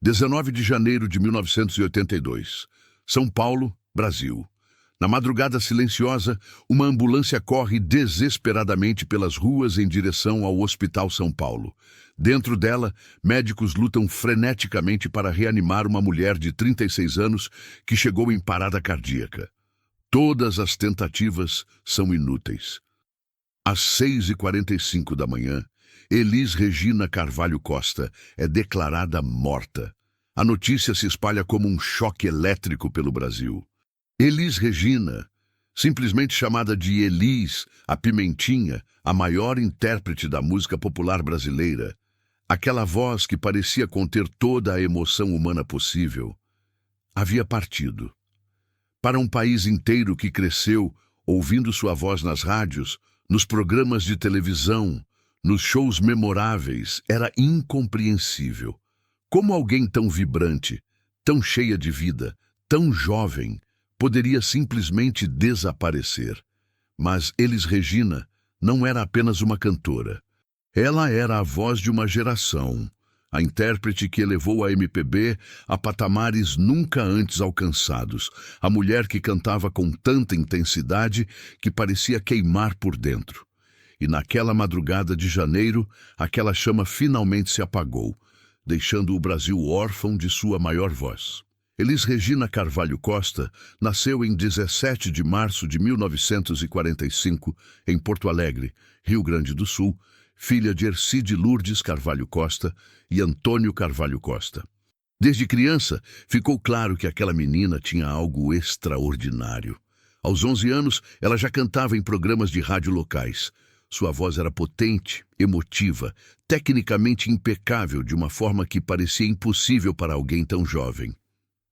19 de janeiro de 1982. São Paulo, Brasil. Na madrugada silenciosa, uma ambulância corre desesperadamente pelas ruas em direção ao Hospital São Paulo. Dentro dela, médicos lutam freneticamente para reanimar uma mulher de 36 anos que chegou em parada cardíaca. Todas as tentativas são inúteis. Às 6h45 da manhã, Elis Regina Carvalho Costa é declarada morta. A notícia se espalha como um choque elétrico pelo Brasil. Elis Regina, simplesmente chamada de Elis, a Pimentinha, a maior intérprete da música popular brasileira, aquela voz que parecia conter toda a emoção humana possível, havia partido. Para um país inteiro que cresceu ouvindo sua voz nas rádios, nos programas de televisão, nos shows memoráveis, era incompreensível. Como alguém tão vibrante, tão cheia de vida, tão jovem, poderia simplesmente desaparecer. Mas Elis Regina não era apenas uma cantora. Ela era a voz de uma geração, a intérprete que elevou a MPB a patamares nunca antes alcançados, a mulher que cantava com tanta intensidade que parecia queimar por dentro. E naquela madrugada de janeiro, aquela chama finalmente se apagou, deixando o Brasil órfão de sua maior voz. Elis Regina Carvalho Costa nasceu em 17 de março de 1945, em Porto Alegre, Rio Grande do Sul, filha de Ercide Lourdes Carvalho Costa e Antônio Carvalho Costa. Desde criança, ficou claro que aquela menina tinha algo extraordinário. Aos 11 anos, ela já cantava em programas de rádio locais. Sua voz era potente, emotiva, tecnicamente impecável, de uma forma que parecia impossível para alguém tão jovem.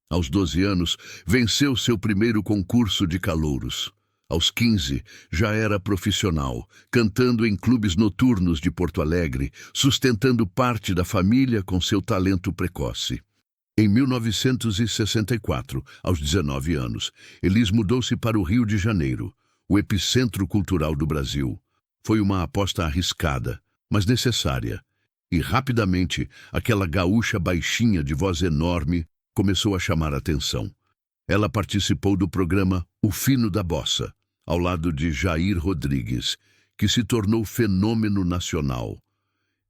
Aos 12 anos, venceu seu primeiro concurso de calouros. Aos 15, já era profissional, cantando em clubes noturnos de Porto Alegre, sustentando parte da família com seu talento precoce. Em 1964, aos 19 anos, Elis mudou-se para o Rio de Janeiro, o epicentro cultural do Brasil. Foi uma aposta arriscada, mas necessária. E rapidamente, aquela gaúcha baixinha de voz enorme começou a chamar a atenção. Ela participou do programa O Fino da Bossa, ao lado de Jair Rodrigues, que se tornou fenômeno nacional.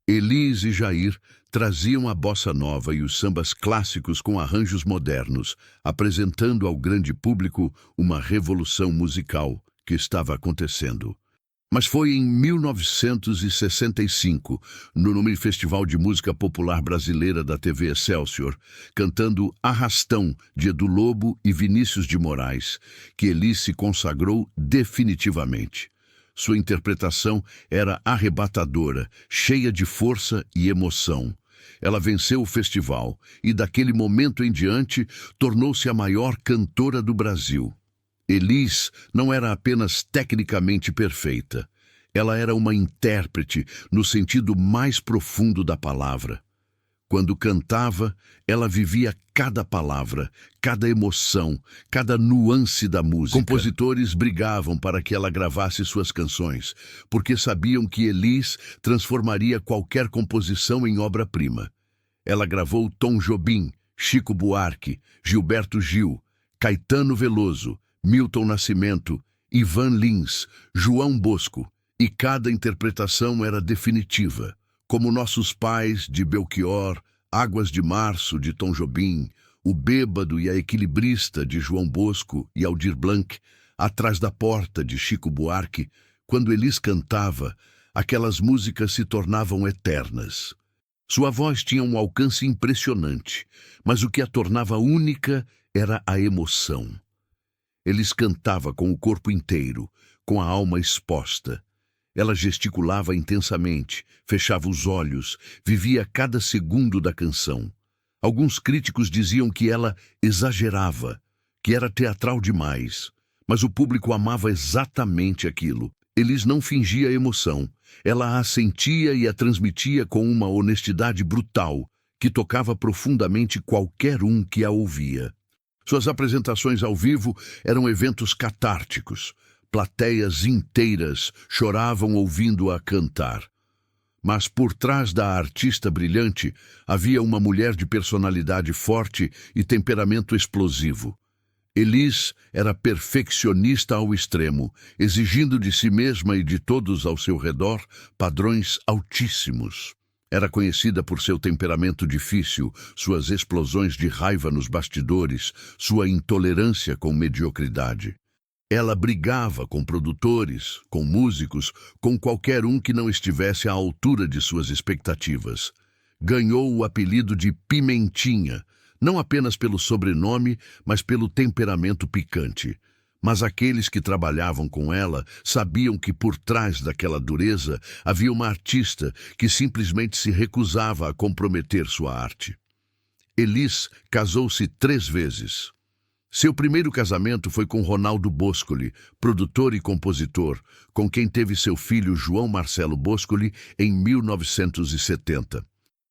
Elis e Jair traziam a bossa nova e os sambas clássicos com arranjos modernos, apresentando ao grande público uma revolução musical que estava acontecendo. Mas foi em 1965, no Festival de Música Popular Brasileira da TV Excelsior, cantando Arrastão, de Edu Lobo e Vinícius de Moraes, que Elis se consagrou definitivamente. Sua interpretação era arrebatadora, cheia de força e emoção. Ela venceu o festival e, daquele momento em diante, tornou-se a maior cantora do Brasil. Elis não era apenas tecnicamente perfeita. Ela era uma intérprete no sentido mais profundo da palavra. Quando cantava, ela vivia cada palavra, cada emoção, cada nuance da música. Compositores brigavam para que ela gravasse suas canções, porque sabiam que Elis transformaria qualquer composição em obra-prima. Ela gravou Tom Jobim, Chico Buarque, Gilberto Gil, Caetano Veloso, Milton Nascimento, Ivan Lins, João Bosco, e cada interpretação era definitiva, como Nossos Pais, de Belchior, Águas de Março, de Tom Jobim, O Bêbado e a Equilibrista, de João Bosco e Aldir Blanc, Atrás da Porta, de Chico Buarque. Quando Elis cantava, aquelas músicas se tornavam eternas. Sua voz tinha um alcance impressionante, mas o que a tornava única era a emoção. Elis cantava com o corpo inteiro, com a alma exposta. Ela gesticulava intensamente, fechava os olhos, vivia cada segundo da canção. Alguns críticos diziam que ela exagerava, que era teatral demais, mas o público amava exatamente aquilo. Elis não fingia emoção, ela a sentia e a transmitia com uma honestidade brutal, que tocava profundamente qualquer um que a ouvia. Suas apresentações ao vivo eram eventos catárticos. Plateias inteiras choravam ouvindo-a cantar. Mas por trás da artista brilhante havia uma mulher de personalidade forte e temperamento explosivo. Elis era perfeccionista ao extremo, exigindo de si mesma e de todos ao seu redor padrões altíssimos. Era conhecida por seu temperamento difícil, suas explosões de raiva nos bastidores, sua intolerância com mediocridade. Ela brigava com produtores, com músicos, com qualquer um que não estivesse à altura de suas expectativas. Ganhou o apelido de Pimentinha, não apenas pelo sobrenome, mas pelo temperamento picante. Mas aqueles que trabalhavam com ela sabiam que por trás daquela dureza havia uma artista que simplesmente se recusava a comprometer sua arte. Elis casou-se 3 vezes. Seu primeiro casamento foi com Ronaldo Boscoli, produtor e compositor, com quem teve seu filho João Marcelo Boscoli em 1970.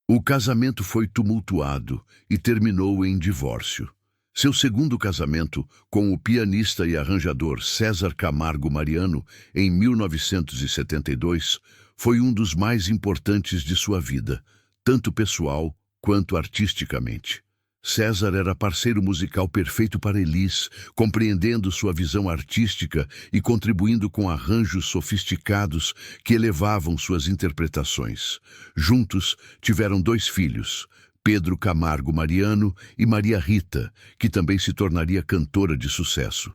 O casamento foi tumultuado e terminou em divórcio. Seu segundo casamento, com o pianista e arranjador César Camargo Mariano, em 1972, foi um dos mais importantes de sua vida, tanto pessoal quanto artisticamente. César era parceiro musical perfeito para Elis, compreendendo sua visão artística e contribuindo com arranjos sofisticados que elevavam suas interpretações. Juntos, tiveram 2 filhos, Pedro Camargo Mariano e Maria Rita, que também se tornaria cantora de sucesso.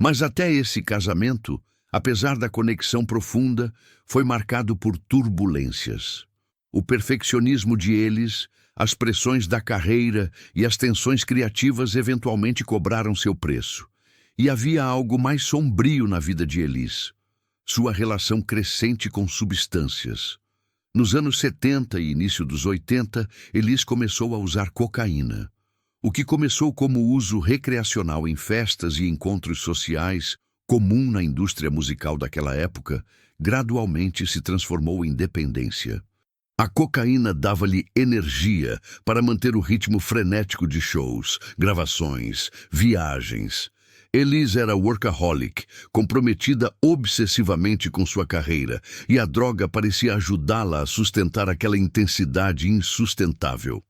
Mas até esse casamento, apesar da conexão profunda, foi marcado por turbulências. O perfeccionismo de Elis, as pressões da carreira e as tensões criativas eventualmente cobraram seu preço. E havia algo mais sombrio na vida de Elis: sua relação crescente com substâncias. Nos anos 70 e início dos 80, Elis começou a usar cocaína. O que começou como uso recreacional em festas e encontros sociais, comum na indústria musical daquela época, gradualmente se transformou em dependência. A cocaína dava-lhe energia para manter o ritmo frenético de shows, gravações, viagens. Elis era workaholic, comprometida obsessivamente com sua carreira, e a droga parecia ajudá-la a sustentar aquela intensidade insustentável.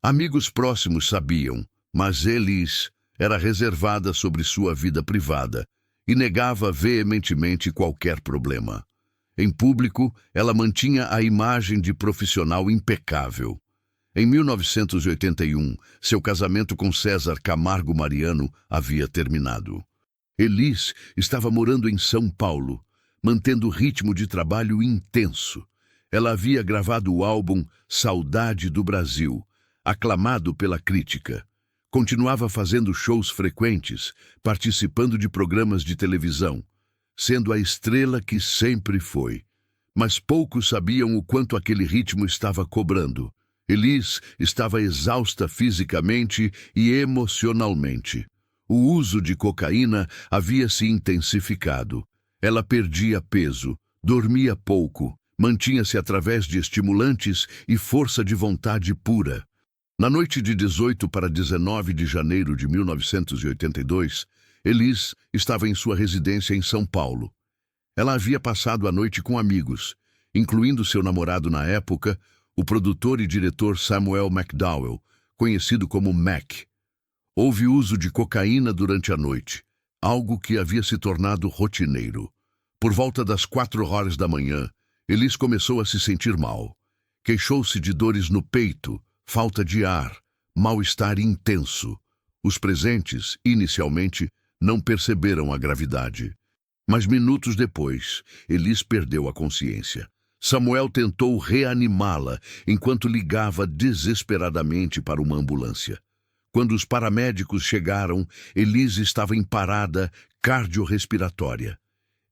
Amigos próximos sabiam, mas Elis era reservada sobre sua vida privada e negava veementemente qualquer problema. Em público, ela mantinha a imagem de profissional impecável. Em 1981, seu casamento com César Camargo Mariano havia terminado. Elis estava morando em São Paulo, mantendo ritmo de trabalho intenso. Ela havia gravado o álbum Saudade do Brasil, aclamado pela crítica. Continuava fazendo shows frequentes, participando de programas de televisão, sendo a estrela que sempre foi. Mas poucos sabiam o quanto aquele ritmo estava cobrando. Elis estava exausta fisicamente e emocionalmente. O uso de cocaína havia se intensificado. Ela perdia peso, dormia pouco, mantinha-se através de estimulantes e força de vontade pura. Na noite de 18 para 19 de janeiro de 1982, Elis estava em sua residência em São Paulo. Ela havia passado a noite com amigos, incluindo seu namorado na época, o produtor e diretor Samuel McDowell, conhecido como Mac. Houve uso de cocaína durante a noite, algo que havia se tornado rotineiro. Por volta das 4 horas da manhã, Elis começou a se sentir mal. Queixou-se de dores no peito, falta de ar, mal-estar intenso. Os presentes, inicialmente, não perceberam a gravidade. Mas minutos depois, Elis perdeu a consciência. Samuel tentou reanimá-la enquanto ligava desesperadamente para uma ambulância. Quando os paramédicos chegaram, Elis estava em parada cardiorrespiratória.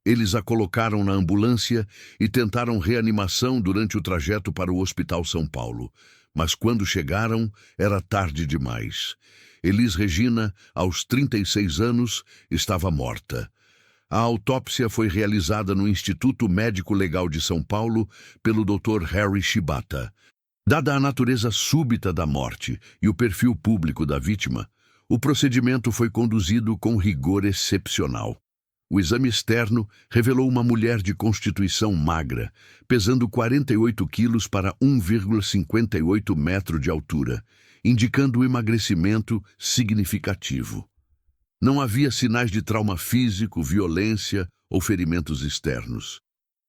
Eles a colocaram na ambulância e tentaram reanimação durante o trajeto para o Hospital São Paulo. Mas quando chegaram, era tarde demais. Elis Regina, aos 36 anos, estava morta. A autópsia foi realizada no Instituto Médico Legal de São Paulo pelo Dr. Harry Shibata. Dada a natureza súbita da morte e o perfil público da vítima, o procedimento foi conduzido com rigor excepcional. O exame externo revelou uma mulher de constituição magra, pesando 48 quilos para 1,58 metros de altura, indicando emagrecimento significativo. Não havia sinais de trauma físico, violência ou ferimentos externos.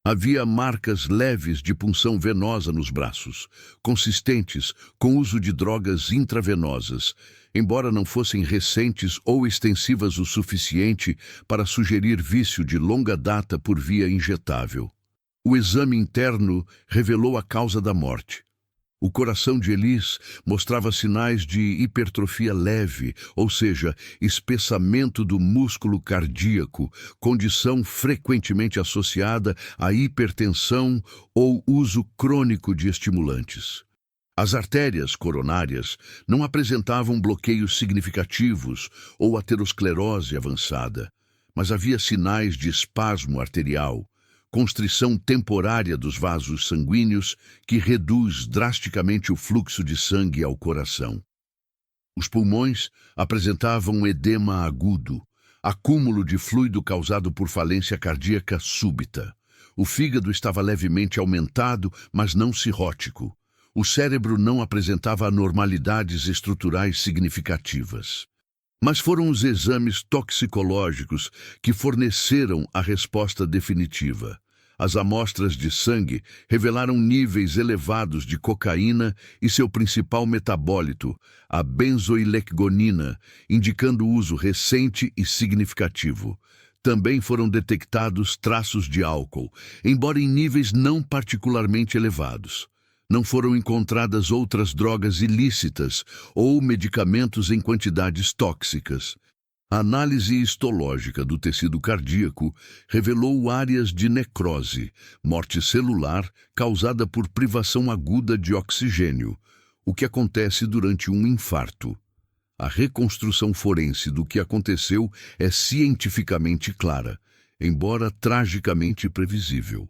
Havia marcas leves de punção venosa nos braços, consistentes com uso de drogas intravenosas, embora não fossem recentes ou extensivas o suficiente para sugerir vício de longa data por via injetável. O exame interno revelou a causa da morte. O coração de Elis mostrava sinais de hipertrofia leve, ou seja, espessamento do músculo cardíaco, condição frequentemente associada à hipertensão ou uso crônico de estimulantes. As artérias coronárias não apresentavam bloqueios significativos ou aterosclerose avançada, mas havia sinais de espasmo arterial, constrição temporária dos vasos sanguíneos que reduz drasticamente o fluxo de sangue ao coração. Os pulmões apresentavam edema agudo, acúmulo de fluido causado por falência cardíaca súbita. O fígado estava levemente aumentado, mas não cirrótico. O cérebro não apresentava anormalidades estruturais significativas. Mas foram os exames toxicológicos que forneceram a resposta definitiva. As amostras de sangue revelaram níveis elevados de cocaína e seu principal metabólito, a benzoilecgonina, indicando uso recente e significativo. Também foram detectados traços de álcool, embora em níveis não particularmente elevados. Não foram encontradas outras drogas ilícitas ou medicamentos em quantidades tóxicas. A análise histológica do tecido cardíaco revelou áreas de necrose, morte celular causada por privação aguda de oxigênio, o que acontece durante um infarto. A reconstrução forense do que aconteceu é cientificamente clara, embora tragicamente previsível.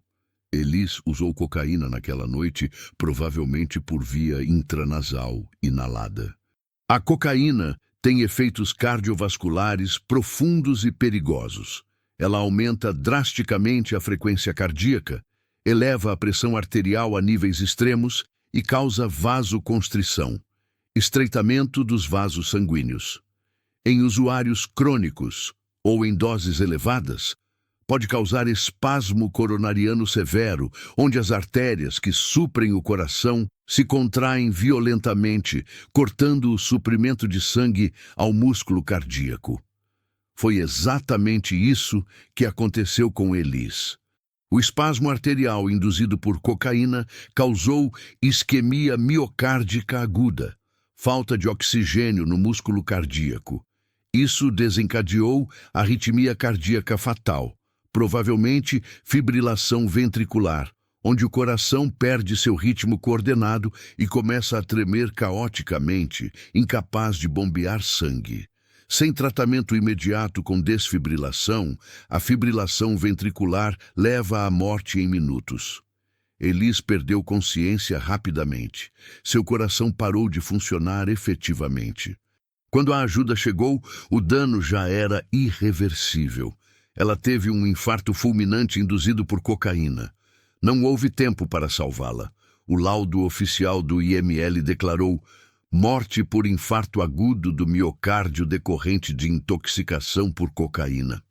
Elis usou cocaína naquela noite, provavelmente por via intranasal inalada. A cocaína tem efeitos cardiovasculares profundos e perigosos. Ela aumenta drasticamente a frequência cardíaca, eleva a pressão arterial a níveis extremos e causa vasoconstrição, estreitamento dos vasos sanguíneos. Em usuários crônicos ou em doses elevadas, pode causar espasmo coronariano severo, onde as artérias que suprem o coração se contraem violentamente, cortando o suprimento de sangue ao músculo cardíaco. Foi exatamente isso que aconteceu com Elis. O espasmo arterial induzido por cocaína causou isquemia miocárdica aguda, falta de oxigênio no músculo cardíaco. Isso desencadeou arritmia cardíaca fatal, provavelmente fibrilação ventricular, onde o coração perde seu ritmo coordenado e começa a tremer caoticamente, incapaz de bombear sangue. Sem tratamento imediato com desfibrilação, a fibrilação ventricular leva à morte em minutos. Elis perdeu consciência rapidamente. Seu coração parou de funcionar efetivamente. Quando a ajuda chegou, o dano já era irreversível. Ela teve um infarto fulminante induzido por cocaína. Não houve tempo para salvá-la. O laudo oficial do IML declarou morte por infarto agudo do miocárdio decorrente de intoxicação por cocaína.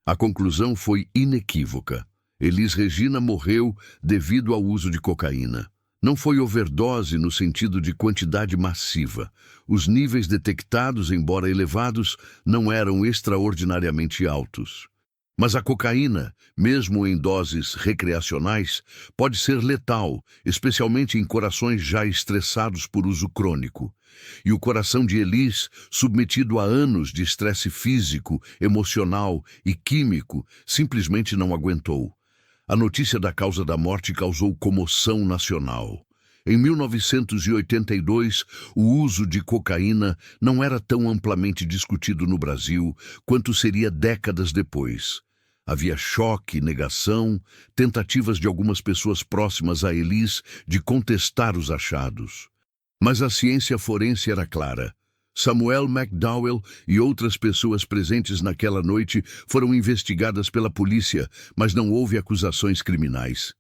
A conclusão foi inequívoca. Elis Regina morreu devido ao uso de cocaína. Não foi overdose no sentido de quantidade massiva. Os níveis detectados, embora elevados, não eram extraordinariamente altos. Mas a cocaína, mesmo em doses recreacionais, pode ser letal, especialmente em corações já estressados por uso crônico. E o coração de Elis, submetido a anos de estresse físico, emocional e químico, simplesmente não aguentou. A notícia da causa da morte causou comoção nacional. Em 1982, o uso de cocaína não era tão amplamente discutido no Brasil quanto seria décadas depois. Havia choque, negação, tentativas de algumas pessoas próximas a Elis de contestar os achados. Mas a ciência forense era clara. Samuel McDowell e outras pessoas presentes naquela noite foram investigadas pela polícia, mas não houve acusações criminais.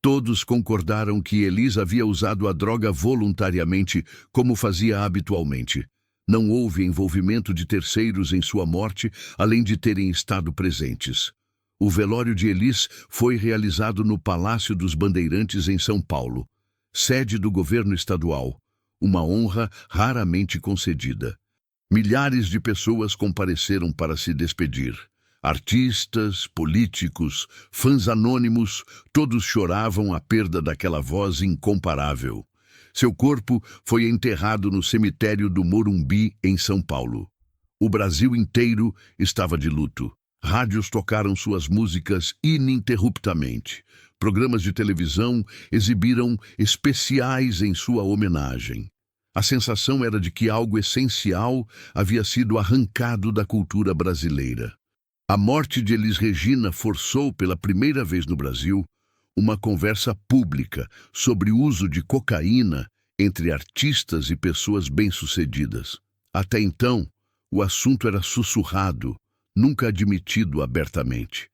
Todos concordaram que Elis havia usado a droga voluntariamente, como fazia habitualmente. Não houve envolvimento de terceiros em sua morte, além de terem estado presentes. O velório de Elis foi realizado no Palácio dos Bandeirantes, em São Paulo, sede do governo estadual, uma honra raramente concedida. Milhares de pessoas compareceram para se despedir. Artistas, políticos, fãs anônimos, todos choravam a perda daquela voz incomparável. Seu corpo foi enterrado no cemitério do Morumbi, em São Paulo. O Brasil inteiro estava de luto. Rádios tocaram suas músicas ininterruptamente. Programas de televisão exibiram especiais em sua homenagem. A sensação era de que algo essencial havia sido arrancado da cultura brasileira. A morte de Elis Regina forçou pela primeira vez no Brasil uma conversa pública sobre o uso de cocaína entre artistas e pessoas bem-sucedidas. Até então, o assunto era sussurrado, nunca admitido abertamente.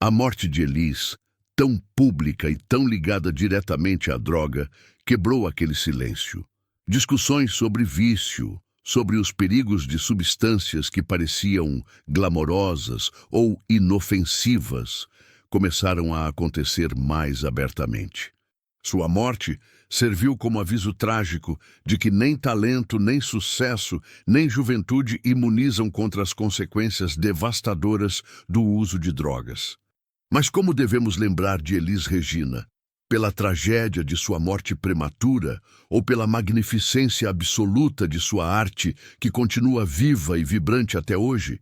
A morte de Elis, tão pública e tão ligada diretamente à droga, quebrou aquele silêncio. Discussões sobre vício, sobre os perigos de substâncias que pareciam glamorosas ou inofensivas, começaram a acontecer mais abertamente. Sua morte serviu como aviso trágico de que nem talento, nem sucesso, nem juventude imunizam contra as consequências devastadoras do uso de drogas. Mas como devemos lembrar de Elis Regina? Pela tragédia de sua morte prematura ou pela magnificência absoluta de sua arte que continua viva e vibrante até hoje?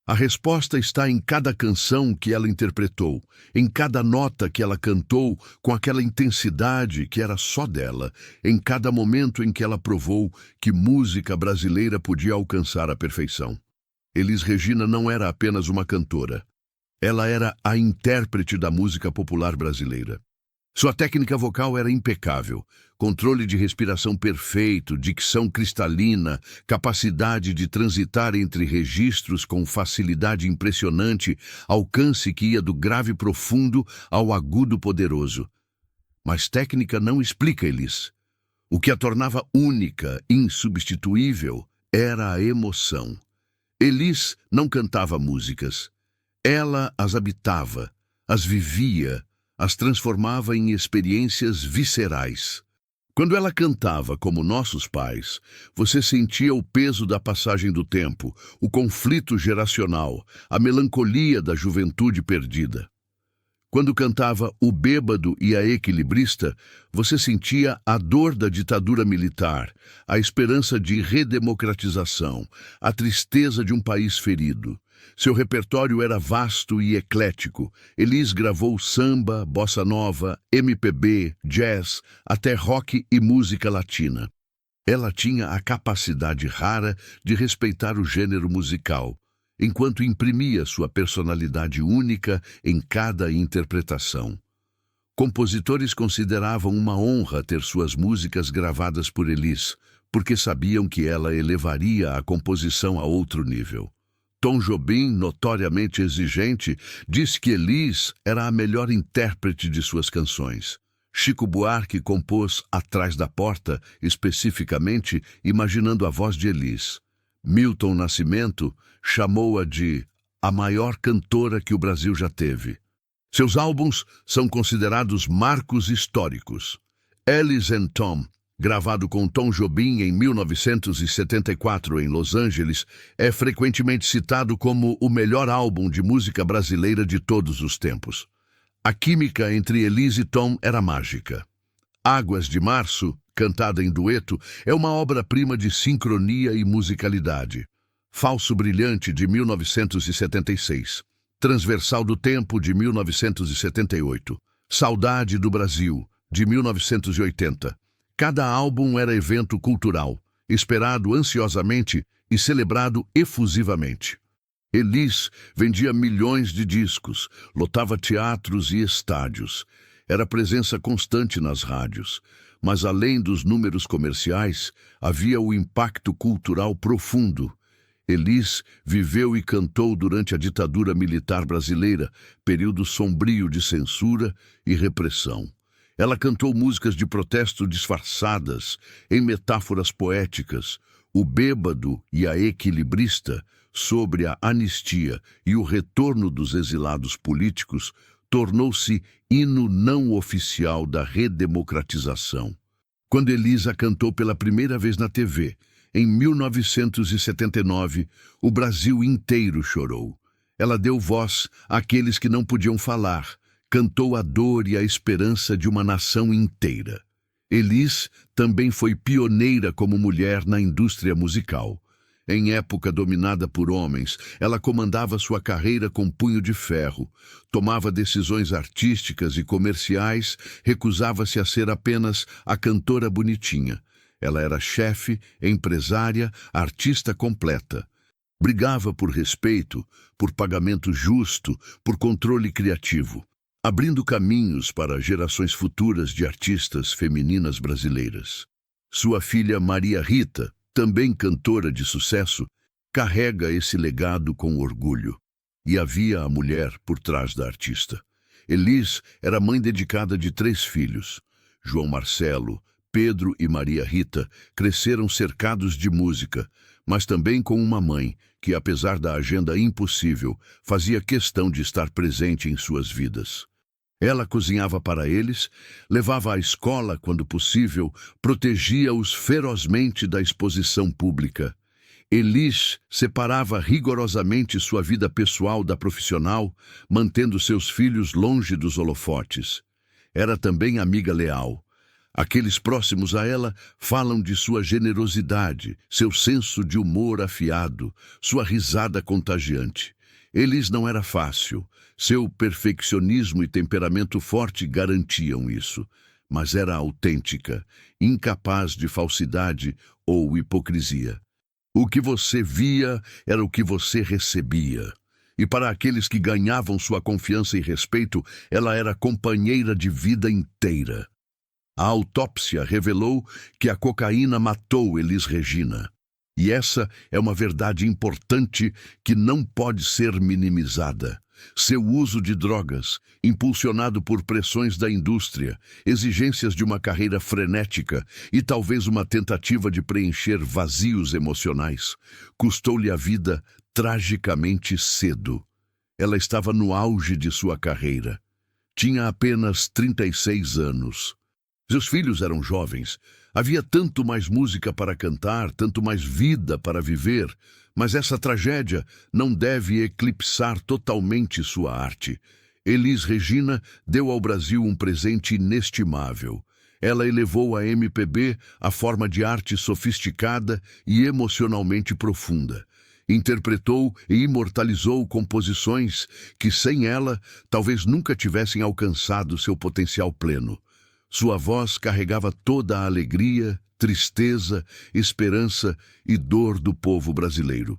A resposta está em cada canção que ela interpretou, em cada nota que ela cantou com aquela intensidade que era só dela, em cada momento em que ela provou que música brasileira podia alcançar a perfeição. Elis Regina não era apenas uma cantora. Ela era a intérprete da música popular brasileira. Sua técnica vocal era impecável, controle de respiração perfeito, dicção cristalina, capacidade de transitar entre registros com facilidade impressionante, alcance que ia do grave profundo ao agudo poderoso. Mas técnica não explica Elis. O que a tornava única, insubstituível, era a emoção. Elis não cantava músicas. Ela as habitava, as vivia, as transformava em experiências viscerais. Quando ela cantava como nossos pais, você sentia o peso da passagem do tempo, o conflito geracional, a melancolia da juventude perdida. Quando cantava O Bêbado e a Equilibrista, você sentia a dor da ditadura militar, a esperança de redemocratização, a tristeza de um país ferido. Seu repertório era vasto e eclético. Elis gravou samba, bossa nova, MPB, jazz, até rock e música latina. Ela tinha a capacidade rara de respeitar o gênero musical, enquanto imprimia sua personalidade única em cada interpretação. Compositores consideravam uma honra ter suas músicas gravadas por Elis, porque sabiam que ela elevaria a composição a outro nível. Tom Jobim, notoriamente exigente, disse que Elis era a melhor intérprete de suas canções. Chico Buarque compôs Atrás da Porta, especificamente imaginando a voz de Elis. Milton Nascimento chamou-a de a maior cantora que o Brasil já teve. Seus álbuns são considerados marcos históricos. Elis and Tom, gravado com Tom Jobim em 1974 em Los Angeles, é frequentemente citado como o melhor álbum de música brasileira de todos os tempos. A química entre Elis e Tom era mágica. Águas de Março, cantada em dueto, é uma obra-prima de sincronia e musicalidade. Falso Brilhante, de 1976. Transversal do Tempo, de 1978. Saudade do Brasil, de 1980. Cada álbum era evento cultural, esperado ansiosamente e celebrado efusivamente. Elis vendia milhões de discos, lotava teatros e estádios. Era presença constante nas rádios. Mas além dos números comerciais, havia o impacto cultural profundo. Elis viveu e cantou durante a ditadura militar brasileira, período sombrio de censura e repressão. Ela cantou músicas de protesto disfarçadas, em metáforas poéticas, O Bêbado e a Equilibrista, sobre a anistia e o retorno dos exilados políticos, tornou-se hino não oficial da redemocratização. Quando Elisa cantou pela primeira vez na TV, em 1979, o Brasil inteiro chorou. Ela deu voz àqueles que não podiam falar, cantou a dor e a esperança de uma nação inteira. Elis também foi pioneira como mulher na indústria musical. Em época dominada por homens, ela comandava sua carreira com punho de ferro, tomava decisões artísticas e comerciais, recusava-se a ser apenas a cantora bonitinha. Ela era chefe, empresária, artista completa. Brigava por respeito, por pagamento justo, por controle criativo, abrindo caminhos para gerações futuras de artistas femininas brasileiras. Sua filha Maria Rita, também cantora de sucesso, carrega esse legado com orgulho. E havia a mulher por trás da artista. Elis era mãe dedicada de 3 filhos. João Marcelo, Pedro e Maria Rita cresceram cercados de música, mas também com uma mãe que, apesar da agenda impossível, fazia questão de estar presente em suas vidas. Ela cozinhava para eles, levava à escola quando possível, protegia-os ferozmente da exposição pública. Elis separava rigorosamente sua vida pessoal da profissional, mantendo seus filhos longe dos holofotes. Era também amiga leal. Aqueles próximos a ela falam de sua generosidade, seu senso de humor afiado, sua risada contagiante. Elis não era fácil. Seu perfeccionismo e temperamento forte garantiam isso, mas era autêntica, incapaz de falsidade ou hipocrisia. O que você via era o que você recebia. E para aqueles que ganhavam sua confiança e respeito, ela era companheira de vida inteira. A autópsia revelou que a cocaína matou Elis Regina. E essa é uma verdade importante que não pode ser minimizada. Seu uso de drogas, impulsionado por pressões da indústria, exigências de uma carreira frenética e talvez uma tentativa de preencher vazios emocionais, custou-lhe a vida tragicamente cedo. Ela estava no auge de sua carreira. Tinha apenas 36 anos. Seus filhos eram jovens. Havia tanto mais música para cantar, tanto mais vida para viver, mas essa tragédia não deve eclipsar totalmente sua arte. Elis Regina deu ao Brasil um presente inestimável. Ela elevou a MPB à forma de arte sofisticada e emocionalmente profunda. Interpretou e imortalizou composições que, sem ela, talvez nunca tivessem alcançado seu potencial pleno. Sua voz carregava toda a alegria, tristeza, esperança e dor do povo brasileiro.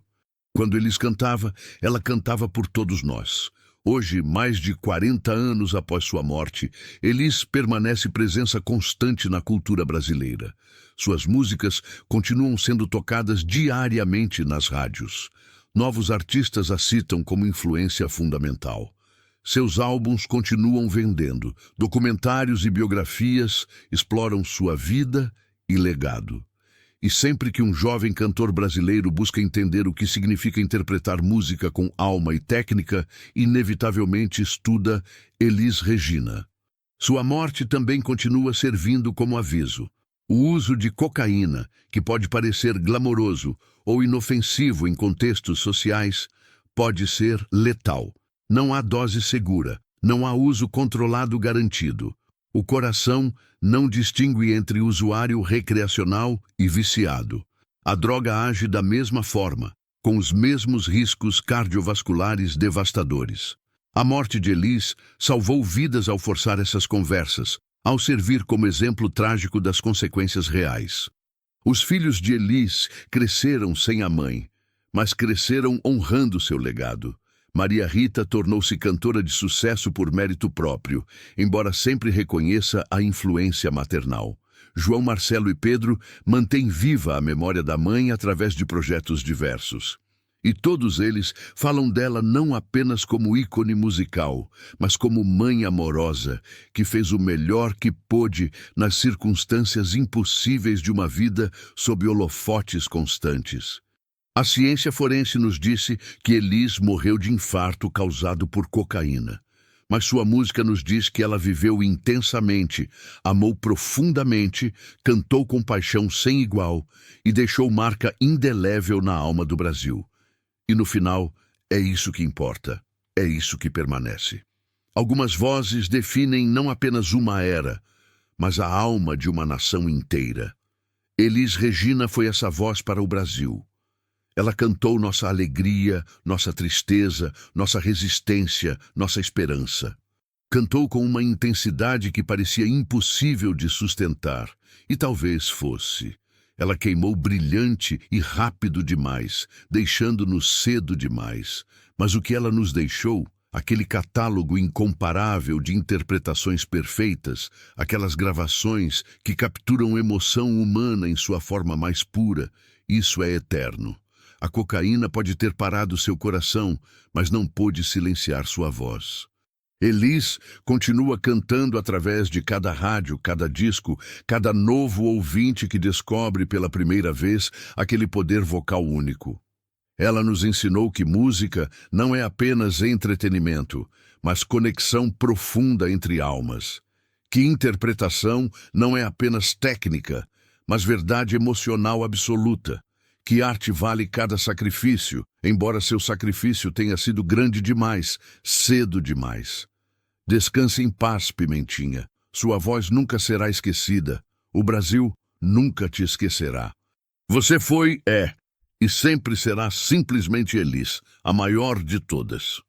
Quando Elis cantava, ela cantava por todos nós. Hoje, mais de 40 anos após sua morte, Elis permanece presença constante na cultura brasileira. Suas músicas continuam sendo tocadas diariamente nas rádios. Novos artistas a citam como influência fundamental. Seus álbuns continuam vendendo. Documentários e biografias exploram sua vida e legado. E sempre que um jovem cantor brasileiro busca entender o que significa interpretar música com alma e técnica, inevitavelmente estuda Elis Regina. Sua morte também continua servindo como aviso. O uso de cocaína, que pode parecer glamouroso ou inofensivo em contextos sociais, pode ser letal. Não há dose segura, não há uso controlado garantido. O coração não distingue entre usuário recreacional e viciado. A droga age da mesma forma, com os mesmos riscos cardiovasculares devastadores. A morte de Elis salvou vidas ao forçar essas conversas, ao servir como exemplo trágico das consequências reais. Os filhos de Elis cresceram sem a mãe, mas cresceram honrando seu legado. Maria Rita tornou-se cantora de sucesso por mérito próprio, embora sempre reconheça a influência maternal. João Marcelo e Pedro mantêm viva a memória da mãe através de projetos diversos. E todos eles falam dela não apenas como ícone musical, mas como mãe amorosa, que fez o melhor que pôde nas circunstâncias impossíveis de uma vida sob holofotes constantes. A ciência forense nos disse que Elis morreu de infarto causado por cocaína. Mas sua música nos diz que ela viveu intensamente, amou profundamente, cantou com paixão sem igual e deixou marca indelével na alma do Brasil. E no final, é isso que importa, é isso que permanece. Algumas vozes definem não apenas uma era, mas a alma de uma nação inteira. Elis Regina foi essa voz para o Brasil. Ela cantou nossa alegria, nossa tristeza, nossa resistência, nossa esperança. Cantou com uma intensidade que parecia impossível de sustentar, e talvez fosse. Ela queimou brilhante e rápido demais, deixando-nos cedo demais. Mas o que ela nos deixou, aquele catálogo incomparável de interpretações perfeitas, aquelas gravações que capturam emoção humana em sua forma mais pura, isso é eterno. A cocaína pode ter parado seu coração, mas não pôde silenciar sua voz. Elis continua cantando através de cada rádio, cada disco, cada novo ouvinte que descobre pela primeira vez aquele poder vocal único. Ela nos ensinou que música não é apenas entretenimento, mas conexão profunda entre almas. Que interpretação não é apenas técnica, mas verdade emocional absoluta. Que arte vale cada sacrifício, embora seu sacrifício tenha sido grande demais, cedo demais. Descanse em paz, Pimentinha. Sua voz nunca será esquecida. O Brasil nunca te esquecerá. Você foi, e sempre será simplesmente Elis, a maior de todas.